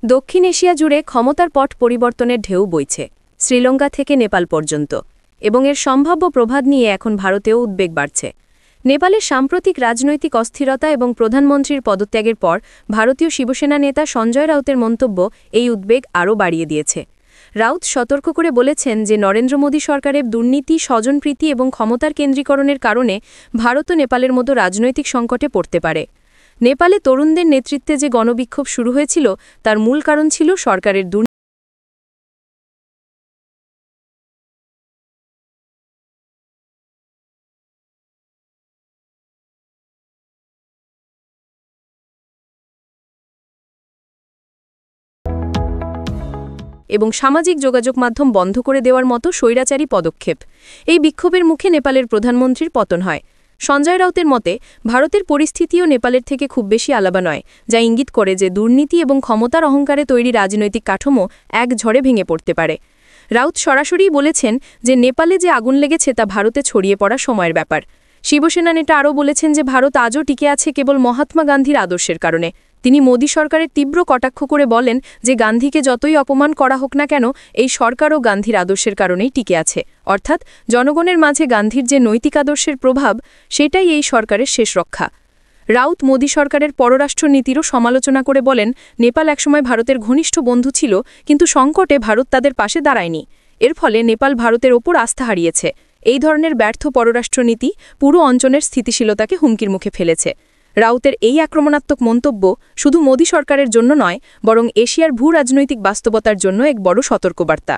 দক্ষিণ এশিয়া জুড়ে ক্ষমতার পট পরিবর্তনের ঢেউ বইছে, শ্রীলঙ্কা থেকে নেপাল পর্যন্ত, এবং এর সম্ভাব্য প্রভাব নিয়ে এখন ভারতেও উদ্বেগ বাড়ছে। নেপালের সাম্প্রতিক রাজনৈতিক অস্থিরতা এবং প্রধানমন্ত্রীর পদত্যাগের পর ভারতীয় শিবসেনা নেতা সঞ্জয় রাউতের মন্তব্য এই উদ্বেগ আরও বাড়িয়ে দিয়েছে। রাউত সতর্ক করে বলেছেন যে নরেন্দ্র মোদী সরকারের দুর্নীতি, স্বজনপ্রীতি এবং ক্ষমতার কেন্দ্রীকরণের কারণে ভারত ও নেপালের মতো রাজনৈতিক সংকটে পড়তে পারে। নেপালে তরুণদের নেতৃত্বে যে গণবিক্ষোভ শুরু হয়েছিল তার মূল কারণ ছিল সরকারের দুর্নীতি এবং সামাজিক যোগাযোগ মাধ্যম বন্ধ করে দেওয়ার মতো স্বৈরাচারী পদক্ষেপ। এই বিক্ষোভের মুখে নেপালের প্রধানমন্ত্রীর পতন হয়। সঞ্জয় রাউতের মতে ভারতের পরিস্থিতিও নেপালের থেকে খুব বেশি আলাদা নয়, যা ইঙ্গিত করে যে দুর্নীতি এবং ক্ষমতার অহংকারে তৈরি রাজনৈতিক কাঠামো এক ঝড়ে ভেঙে পড়তে পারে। রাউত সরাসরিই বলেছেন যে নেপালে যে আগুন লেগেছে তা ভারতে ছড়িয়ে পড়া সময়ের ব্যাপার। শিবসেনা নেতা আরও বলেছেন যে ভারত আজও টিকে আছে কেবল মহাত্মা গান্ধীর আদর্শের কারণে। তিনি মোদী সরকারের তীব্র কটাক্ষ করে বলেন যে গান্ধীকে যতই অপমান করা হোক না কেন, এই সরকারও গান্ধীর আদর্শের কারণেই টিকে আছে, অর্থাৎ জনগণের মাঝে গান্ধীর যে নৈতিক আদর্শের প্রভাব, সেটাই এই সরকারের শেষ রক্ষা। রাউত মোদী সরকারের পররাষ্ট্র নীতিরও সমালোচনা করে বলেন, নেপাল একসময় ভারতের ঘনিষ্ঠ বন্ধু ছিল, কিন্তু সংকটে ভারত তাদের পাশে দাঁড়ায়নি। এর ফলে নেপাল ভারতের ওপর আস্থা হারিয়েছে। এই ধরনের ব্যর্থ পররাষ্ট্রনীতি পুরো অঞ্চলের স্থিতিশীলতাকে হুমকির মুখে ফেলেছে। রাউতের এই আক্রমণাত্মক মন্তব্য শুধু মোদী সরকারের জন্য নয়, বরং এশিয়ার ভূ রাজনৈতিক বাস্তবতার জন্য এক বড় সতর্কবার্তা।